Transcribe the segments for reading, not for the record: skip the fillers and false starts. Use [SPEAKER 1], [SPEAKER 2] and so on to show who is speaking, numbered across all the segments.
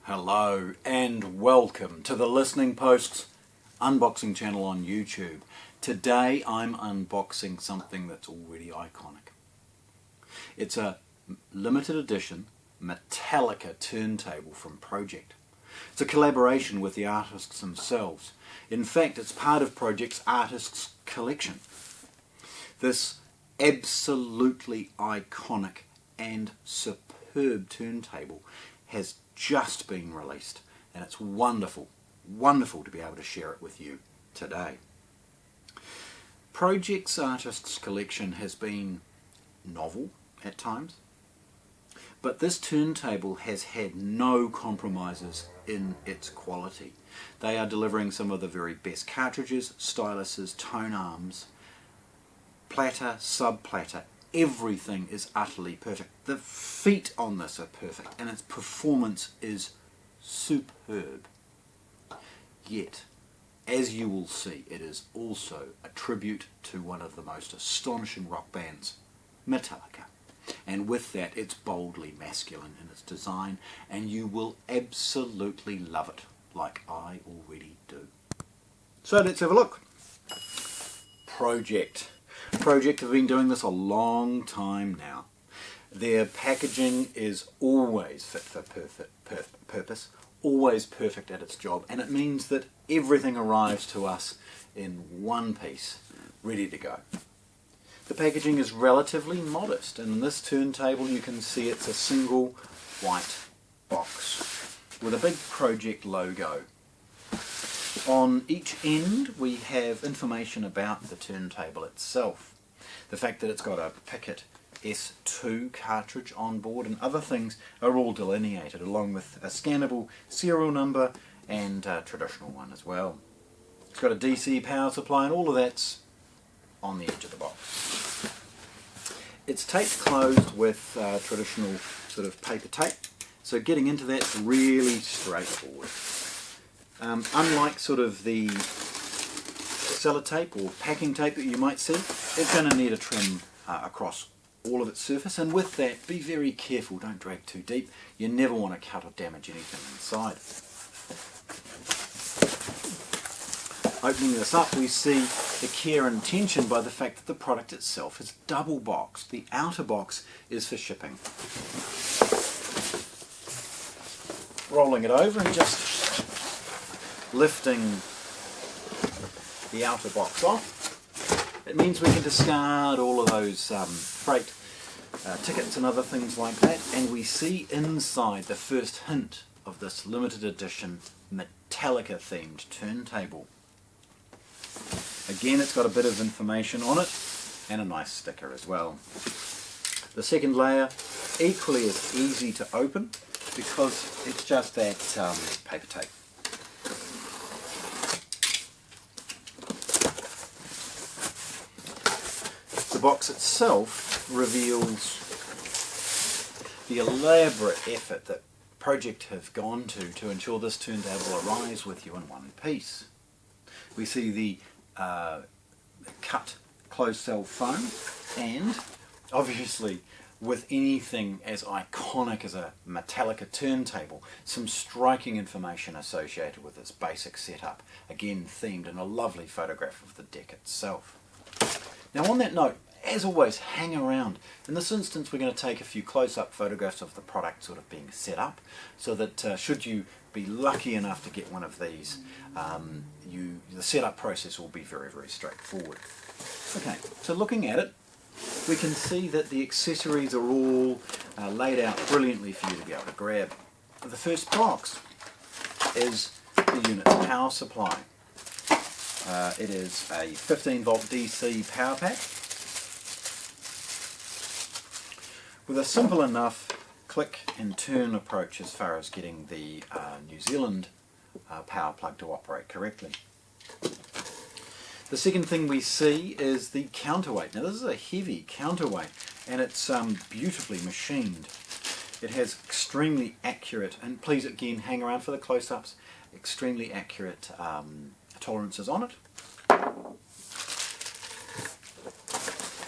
[SPEAKER 1] Hello and welcome to the Listening Post's unboxing channel on YouTube. Today I'm unboxing something that's already iconic. It's a limited edition Metallica turntable from Pro-Ject. It's a collaboration with the artists themselves. In fact, it's part of Pro-Ject's artists collection. This absolutely iconic and superb turntable has just been released, and it's wonderful to be able to share it with you today. Pro-Ject's artists collection has been novel at times, but this turntable has had no compromises in its quality. They are delivering some of the very best cartridges, styluses, tone arms, platter, sub-platter. Everything is utterly perfect. The feet on this are perfect and its performance is superb. Yet, as you will see, it is also a tribute to one of the most astonishing rock bands, Metallica. And with that, it's boldly masculine in its design, and you will absolutely love it, like I already do. So let's have a look. Pro-Ject. Pro-Ject have been doing this a long time now. Their packaging is always fit for purpose, always perfect at its job, and it means that everything arrives to us in one piece, ready to go. The packaging is relatively modest, and in this turntable you can see it's a single white box with a big Pro-Ject logo. On each end we have information about the turntable itself. The fact that it's got a Pickett S2 cartridge on board and other things are all delineated, along with a scannable serial number and a traditional one as well. It's got a DC power supply, and all of that's on the edge of the box. It's taped closed with traditional sort of paper tape, so getting into that's really straightforward. Unlike sort of the sellotape or packing tape that you might see, it's going to need a trim across all of its surface, and with that be very careful, don't drag too deep. You never want to cut or damage anything inside. Opening this up, we see the care and attention by the fact that the product itself is double boxed. The outer box is for shipping. Rolling it over and just lifting the outer box off, it means we can discard all of those freight tickets and other things like that, and we see inside the first hint of this limited edition Metallica themed turntable. Again, it's got a bit of information on it and a nice sticker as well. The second layer equally is easy to open because it's just that paper tape. The box itself reveals the elaborate effort that Pro-Ject have gone to ensure this turntable arrives with you in one piece. We see the cut closed cell foam, and obviously with anything as iconic as a Metallica turntable, some striking information associated with its basic setup, again themed in a lovely photograph of the deck itself. Now on that note, as always, hang around. In this instance we're going to take a few close-up photographs of the product sort of being set up, so that should you be lucky enough to get one of these, the setup process will be very straightforward. Okay, so looking at it, we can see that the accessories are all laid out brilliantly for you to be able to grab. The first box is the unit's power supply. It is a 15 volt DC power pack with a simple enough click and turn approach as far as getting the New Zealand power plug to operate correctly. The second thing we see is the counterweight. Now this is a heavy counterweight, and it's beautifully machined. It has extremely accurate, and please again hang around for the close-ups, extremely accurate tolerances on it.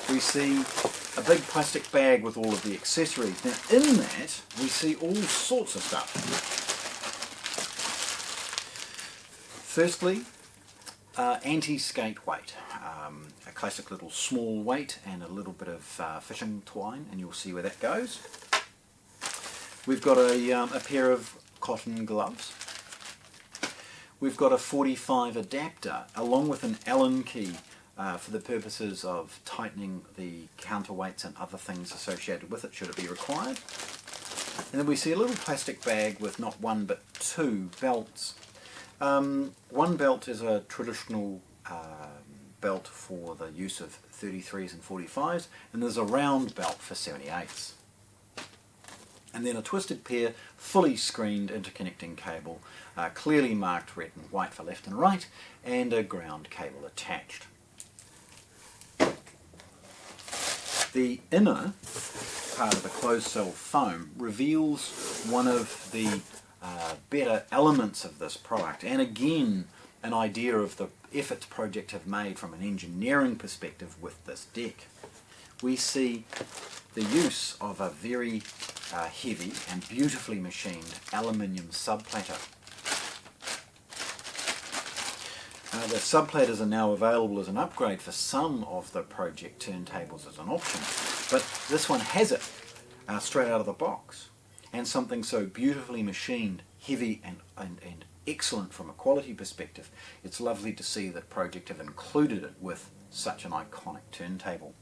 [SPEAKER 1] We see a big plastic bag with all of the accessories. Now in that we see all sorts of stuff. Firstly, anti-skate weight, a classic little small weight and a little bit of fishing twine, and you'll see where that goes. We've got a pair of cotton gloves. We've got a 45 adapter along with an Allen key for the purposes of tightening the counterweights and other things associated with it should it be required. And then we see a little plastic bag with not one but two belts. One belt is a traditional belt for the use of 33s and 45s, and there's a round belt for 78s. And then a twisted pair, fully screened interconnecting cable, clearly marked red and white for left and right, and a ground cable attached. The inner part of the closed cell foam reveals one of the better elements of this product, and again an idea of the efforts Pro-Ject have made from an engineering perspective with this deck. We see the use of a very heavy and beautifully machined aluminium subplatter. The subplatters are now available as an upgrade for some of the Pro-Ject turntables as an option, but this one has it straight out of the box. And something so beautifully machined, heavy and excellent from a quality perspective, it's lovely to see that Pro-Ject have included it with such an iconic turntable.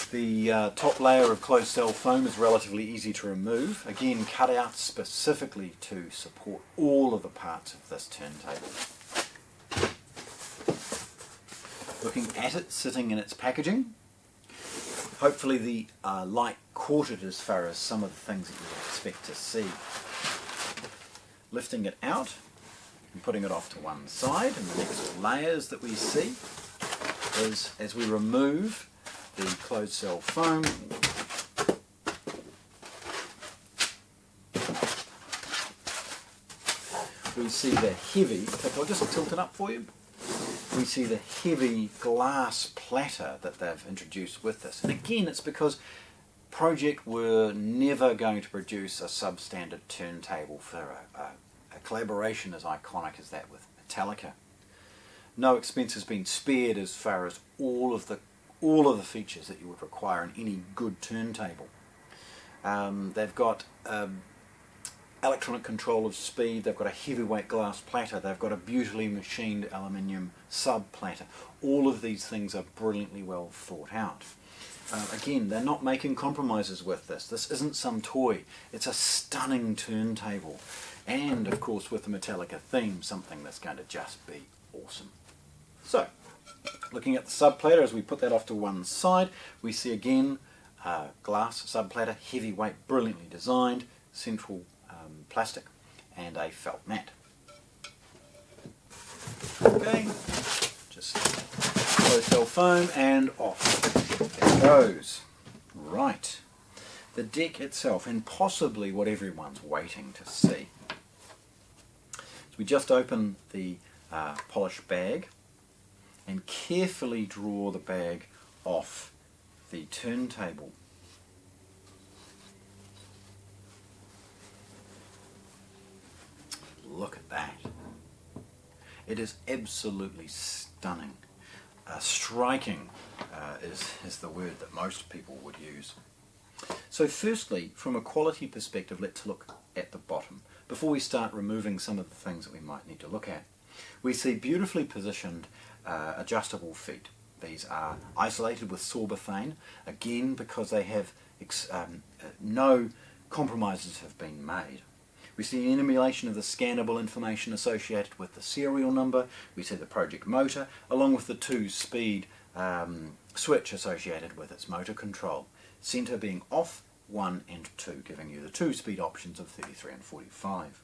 [SPEAKER 1] The top layer of closed cell foam is relatively easy to remove, again cut out specifically to support all of the parts of this turntable. Looking at it sitting in its packaging, hopefully the light caught it as far as some of the things that you would expect to see. Lifting it out and putting it off to one side, and the next layers that we see is, as we remove the closed cell foam, we see the heavy, I'll just tilt it up for you. We see the heavy glass platter that they've introduced with this. And again, it's because Pro-Ject were never going to produce a substandard turntable for a collaboration as iconic as that with Metallica. No expense has been spared as far as all of the features that you would require in any good turntable. They've got electronic control of speed, they've got a heavyweight glass platter, they've got a beautifully machined aluminium sub platter. All of these things are brilliantly well thought out. Again, they're not making compromises with this. This isn't some toy, it's a stunning turntable. And of course with the Metallica theme, something that's going to just be awesome. So, looking at the sub platter, as we put that off to one side, we see again glass sub platter, heavyweight, brilliantly designed, central plastic, and a felt mat. Okay, just closed cell foam and off it goes. Right, the deck itself, and possibly what everyone's waiting to see. So we just open the polished bag and carefully draw the bag off the turntable. Look at that. It is absolutely stunning. Striking is the word that most people would use. So firstly, from a quality perspective, let's look at the bottom before we start removing some of the things that we might need to look at. We see beautifully positioned adjustable feet. These are isolated with sorbothane, again because they have no compromises have been made. We see an emulation of the scannable information associated with the serial number. We see the Pro-Ject motor, along with the 2-speed switch associated with its motor control. Centre being off, 1 and 2, giving you the 2-speed options of 33 and 45.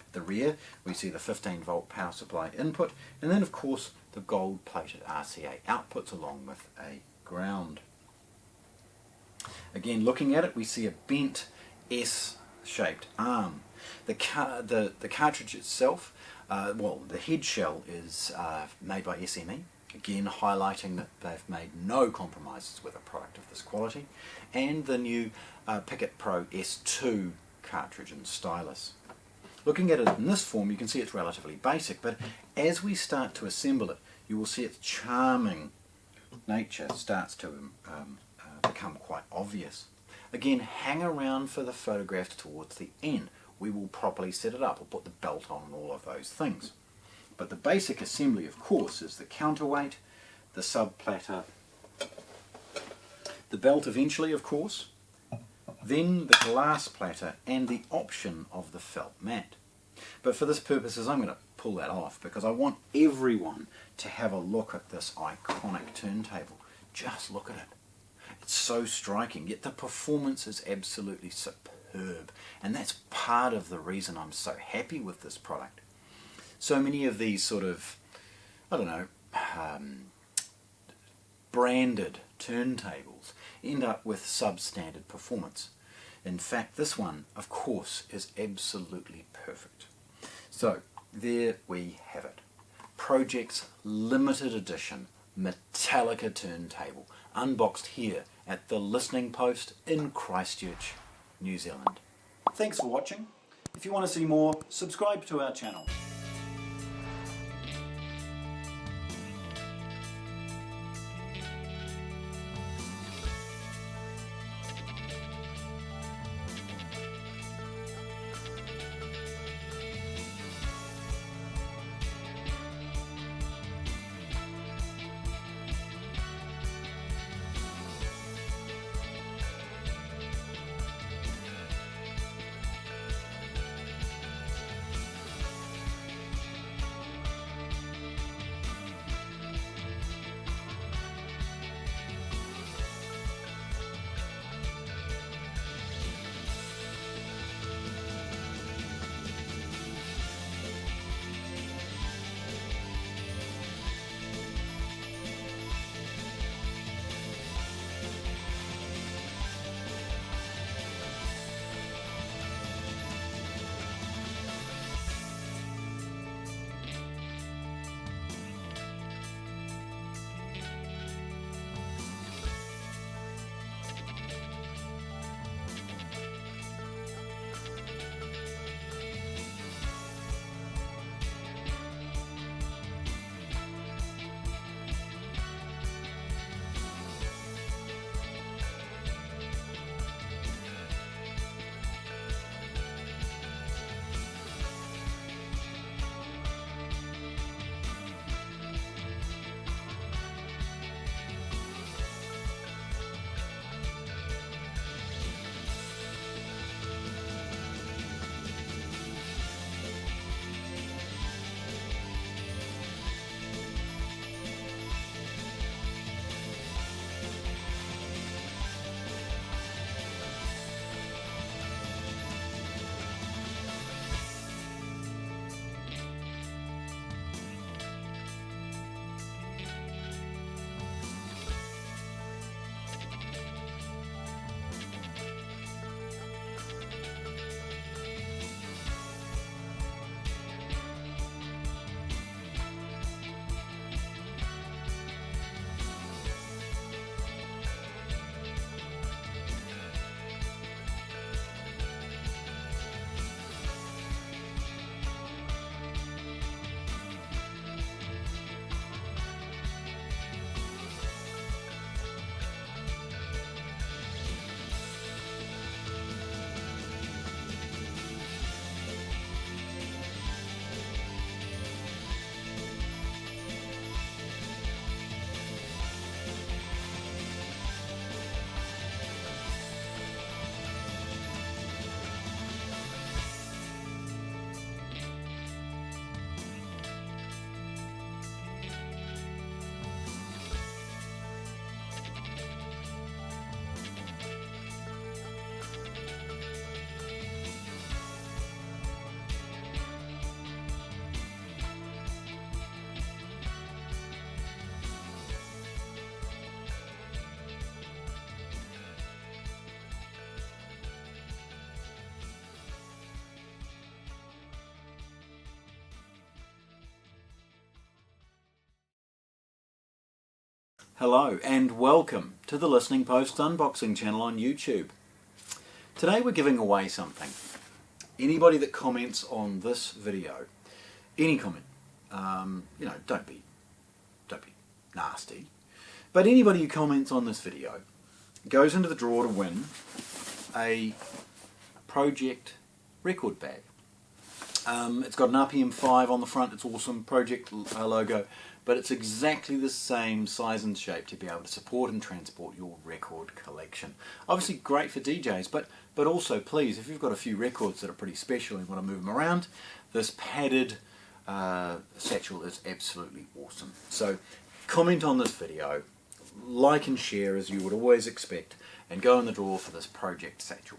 [SPEAKER 1] At the rear, we see the 15-volt power supply input, and then of course the gold-plated RCA outputs along with a ground. Again, looking at it, we see a bent S-shaped arm. The cartridge itself, the head shell is made by SME, again highlighting that they've made no compromises with a product of this quality, and the new Picket Pro S2 cartridge and stylus. Looking at it in this form, you can see it's relatively basic, but as we start to assemble it, you will see its charming nature starts to become quite obvious. Again, hang around for the photographs towards the end. We will properly set it up. We'll put the belt on and all of those things. But the basic assembly, of course, is the counterweight, the sub-platter, the belt eventually, of course, then the glass platter and the option of the felt mat. But for this purposes I'm going to pull that off because I want everyone to have a look at this iconic turntable. Just look at it. It's so striking, yet the performance is absolutely superb, and that's part of the reason I'm so happy with this product. So many of these sort of, I don't know, branded turntables end up with substandard performance. In fact, this one, of course, is absolutely perfect. So, there we have it. ProJect's limited edition Metallica turntable, unboxed here at the Listening Post in Christchurch, New Zealand. Thanks for watching. If you want to see more, subscribe to our channel. Hello and welcome to the Listening Post unboxing channel on YouTube. Today we're giving away something. Anybody that comments on this video, any comment, you know, don't be nasty, but anybody who comments on this video goes into the draw to win a ProJect record bag. It's got an RPM5 on the front. It's awesome, ProJect logo, but it's exactly the same size and shape to be able to support and transport your record collection. Obviously great for DJs, but also please, if you've got a few records that are pretty special and want to move them around, this padded satchel is absolutely awesome. So comment on this video, like and share as you would always expect, and go in the draw for this ProJect satchel.